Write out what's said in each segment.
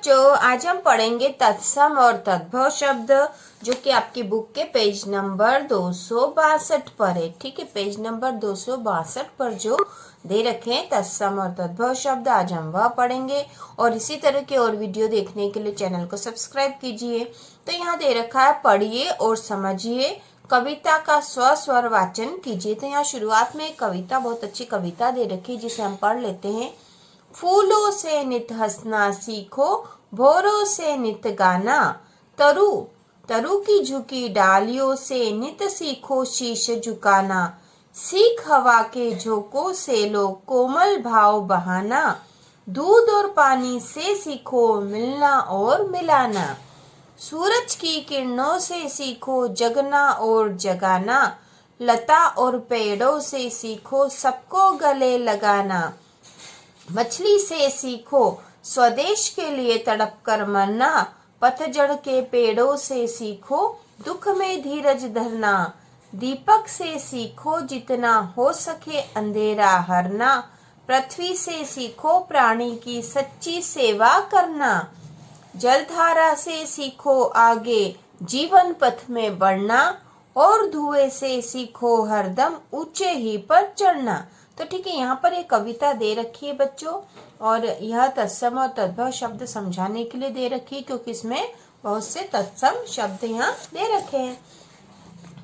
बच्चों, आज हम पढ़ेंगे तत्सम और तद्भव शब्द, जो कि आपकी बुक के पेज नंबर 262 पर है। ठीक है, पेज नंबर 262 पर जो दे रखे हैं तत्सम और तद्भव शब्द, आज हम वह पढ़ेंगे। और इसी तरह के और वीडियो देखने के लिए चैनल को सब्सक्राइब कीजिए। तो यहाँ दे रखा है, पढ़िए और समझिए, कविता का स्वर वाचन कीजिए। तो यहाँ शुरुआत में एक कविता, बहुत अच्छी कविता दे रखी है, जिसे हम पढ़ लेते हैं। फूलों से नित हंसना सीखो, भौरों से नित गाना, तरु तरु की झुकी डालियों से नित सीखो शीश झुकाना। सीख हवा के झोंकों से लो कोमल भाव बहाना, दूध और पानी से सीखो मिलना और मिलाना। सूरज की किरणों से सीखो जगना और जगाना, लता और पेड़ों से सीखो सबको गले लगाना। मछली से सीखो स्वदेश के लिए तड़प कर मरना, पतझड़ के पेड़ों से सीखो दुख में धीरज धरना। दीपक से सीखो जितना हो सके अंधेरा हरना, पृथ्वी से सीखो प्राणी की सच्ची सेवा करना। जलधारा से सीखो आगे जीवन पथ में बढ़ना, और धुएं से सीखो हरदम ऊंचे ही पर चढ़ना। तो ठीक है, यहाँ पर एक कविता दे रखी है बच्चों, और यह तत्सम और तद्भव शब्द समझाने के लिए दे रखी है, क्योंकि इसमें बहुत से तत्सम शब्द यहाँ दे रखे हैं।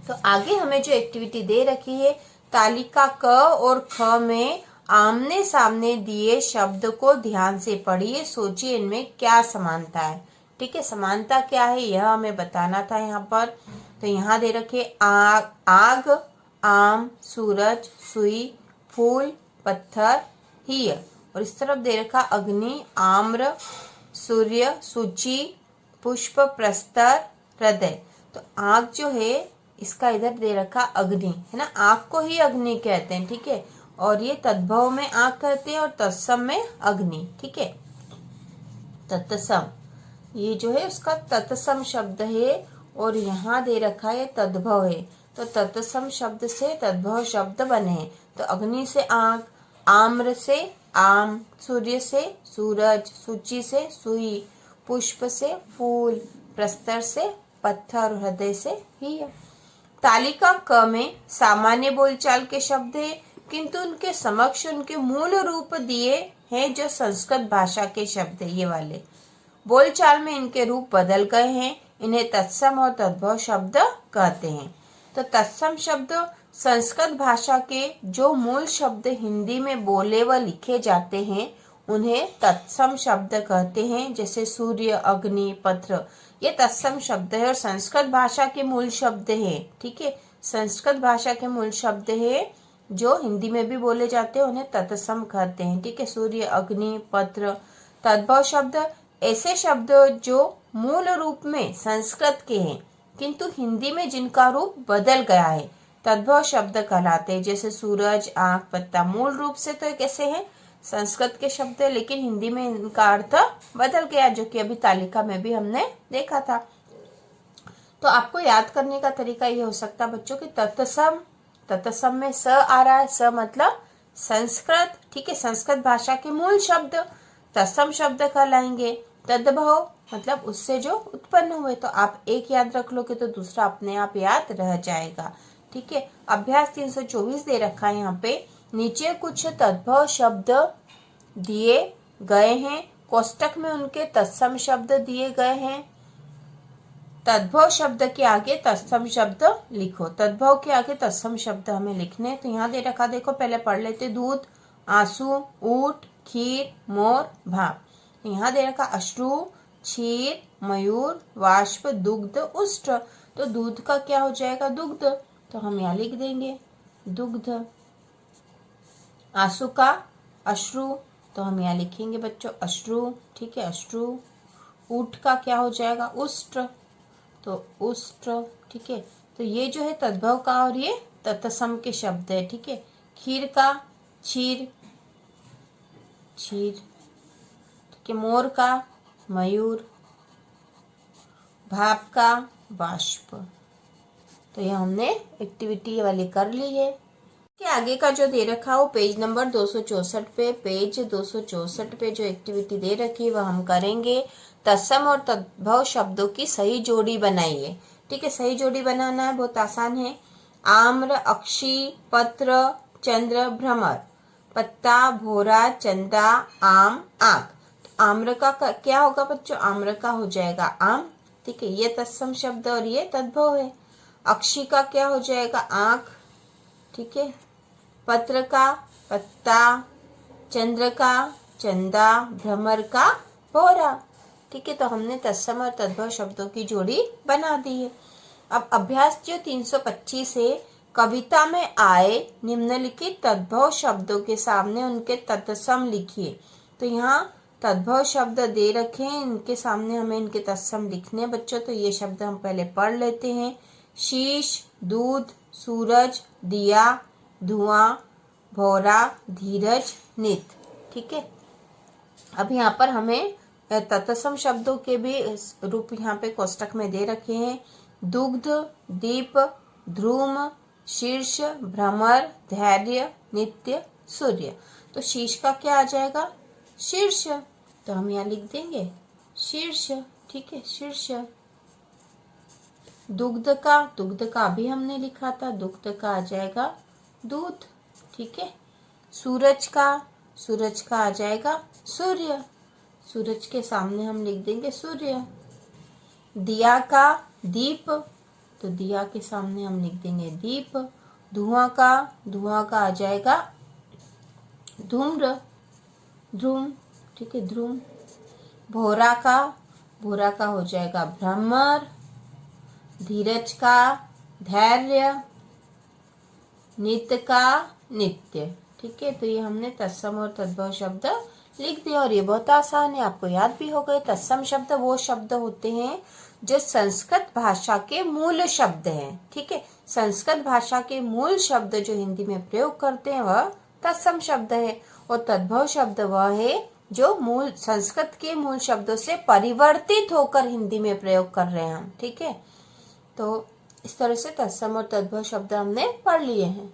तो आगे हमें जो एक्टिविटी दे रखी है, तालिका क और ख में आमने सामने दिए शब्द को ध्यान से पढ़िए, सोचिए इनमें क्या समानता है। ठीक है, समानता क्या है यह हमें बताना था यहाँ पर। तो यहाँ दे रखे आग, आग, आम, सूरज, सुई, फूल, पत्थर, हिय। और इस तरफ दे रखा अग्नि, आम्र, सूर्य, सूची, पुष्प, प्रस्तर, हृदय। तो आग जो है, इसका इधर दे रखा अग्नि है ना, आग को ही अग्नि कहते हैं। ठीक है, और ये तद्भव में आग कहते हैं और तत्सम में अग्नि। ठीक है, तत्सम ये जो है उसका तत्सम शब्द है, और यहाँ दे रखा है तद्भव है। तो तत्सम शब्द से तद्भव शब्द बने हैं। तो अग्नि से आग, आम्र से आम, सूर्य से सूरज, सूची से सुई, पुष्प से फूल, प्रस्तर से पत्थर, हृदय से हिय। तालिका क में सामान्य बोलचाल के शब्द है, किंतु उनके समक्ष उनके मूल रूप दिए हैं, जो संस्कृत भाषा के शब्द है। ये वाले बोलचाल में इनके रूप बदल गए हैं, इन्हें तत्सम और तद्भव शब्द कहते हैं। तो तत्सम शब्द संस्कृत भाषा के जो मूल शब्द हिंदी में बोले व लिखे जाते हैं, उन्हें तत्सम शब्द कहते हैं। जैसे सूर्य, अग्नि, पत्र, ये तत्सम शब्द है और संस्कृत भाषा के मूल शब्द है। ठीक है, संस्कृत भाषा के मूल शब्द है जो हिंदी में भी बोले जाते हैं, उन्हें तत्सम कहते हैं। ठीक है, सूर्य, अग्नि, पत्र। तद्भव शब्द ऐसे शब्द जो मूल रूप में संस्कृत के हैं, किंतु हिंदी में जिनका रूप बदल गया है, तद्भव शब्द कहलाते हैं। जैसे सूरज, आंख, पत्ता, मूल रूप से तो कैसे हैं, संस्कृत के शब्द है, लेकिन हिंदी में इनका अर्थ बदल गया, जो कि अभी तालिका में भी हमने देखा था। तो आपको याद करने का तरीका ये हो सकता है बच्चों की तत्सम, तत्सम में स आ रहा है, स मतलब संस्कृत। ठीक है, संस्कृत भाषा के मूल शब्द तत्सम शब्द कहलाएंगे। तद्भव मतलब उससे जो उत्पन्न हुए। तो आप एक याद रख लोगे तो दूसरा अपने आप याद रह जाएगा। ठीक है, अभ्यास 324 दे रखा है यहाँ पे। नीचे कुछ तद्भव शब्द दिए गए हैं, कोष्टक में उनके तत्सम शब्द दिए गए हैं। तद्भव शब्द के आगे तत्सम शब्द लिखो। तद्भव के आगे तत्सम शब्द हमें लिखने। तो यहाँ दे रखा, देखो पहले पढ़ लेते। दूध, आंसू, ऊंट, खीर, मोर, भाप। यहाँ दे रखा अश्रु, क्षीर, मयूर, वाष्प, दुग्ध, उष्ट। तो दूध का क्या हो जाएगा, दुग्ध। तो हम यहाँ लिख देंगे दुग्ध। आंसू का अश्रु, तो हम यहाँ लिखेंगे बच्चों अश्रु। ठीक है, अश्रु। ऊंट का क्या हो जाएगा, उष्ट, तो उष्ट। ठीक है, तो ये जो है तद्भव का और ये तत्सम के शब्द है। ठीक है, खीर का क्षीर, क्षीर। ठीक है, मोर का मयूर, भाप का बाष्प। तो ये हमने एक्टिविटी वाली कर ली है। के आगे का जो दे रखा है वो पेज नंबर 264 पे, पेज 264 पे जो एक्टिविटी दे रखी है वह हम करेंगे। तत्सम और तद्भव शब्दों की सही जोड़ी बनाइए। ठीक है, सही जोड़ी बनाना है, बहुत आसान है। आम्र, अक्षी, पत्र, चंद्र, भ्रमर, पत्ता, भोरा, चंदा, आम, आग। आम्र का क्या होगा बच्चों? आम्र का हो जाएगा आम। ठीक है, ये तत्सम शब्द और ये तद्भव है। अक्षी का क्या हो जाएगा? आंख। ठीक है, पत्र का पत्ता, चंद्र का चंदा, भ्रमर का भौरा। ठीक है, तो हमने तत्सम और तद्भव शब्दों की जोड़ी बना दी है। अब अभ्यास जो 325 है, कविता में आए निम्नलिखित तद्भव शब्दों के सामने उनके तत्सम लिखिए। तो यहाँ तद्भव शब्द दे रखे हैं, इनके सामने हमें इनके तत्सम लिखने हैं बच्चों। तो ये शब्द हम पहले पढ़ लेते हैं। शीश, दूध, सूरज, दिया, धुआं, भौरा, धीरज, नित। ठीक है, अब यहाँ पर हमें तत्सम शब्दों के भी रूप यहाँ पे कोष्टक में दे रखे हैं। दुग्ध, दीप, ध्रुम, शीर्ष, भ्रमर, धैर्य, नित्य, सूर्य। तो शीर्ष का क्या आ जाएगा? शीर्ष। तो हम यहाँ लिख देंगे शीर्ष। ठीक है, शीर्ष। दुग्ध का अभी हमने लिखा था, दुग्ध का आ जाएगा दूध। ठीक है, सूरज का आ जाएगा सूर्य। सूरज के सामने हम लिख देंगे सूर्य। दिया का दीप, तो दिया के सामने हम लिख देंगे दीप। धुआं का आ जाएगा धूम्र, ध्रुम। ठीक है, ध्रुम। भौरा का हो जाएगा भ्रमर। धीरज का धैर्य। नित्य का नित्य। ठीक है, तो ये हमने तत्सम और तद्भव शब्द लिख दिया और ये बहुत आसान है, आपको याद भी हो गए। तत्सम शब्द वो शब्द होते हैं जो संस्कृत भाषा के मूल शब्द हैं। ठीक है, संस्कृत भाषा के मूल शब्द जो हिंदी में प्रयोग करते हैं वह तत्सम शब्द है, और तद्भव शब्द वह है जो मूल संस्कृत के मूल शब्दों से परिवर्तित होकर हिंदी में प्रयोग कर रहे हैं हम। ठीक है, तो इस तरह से तत्सम और तद्भव शब्द हमने पढ़ लिए हैं।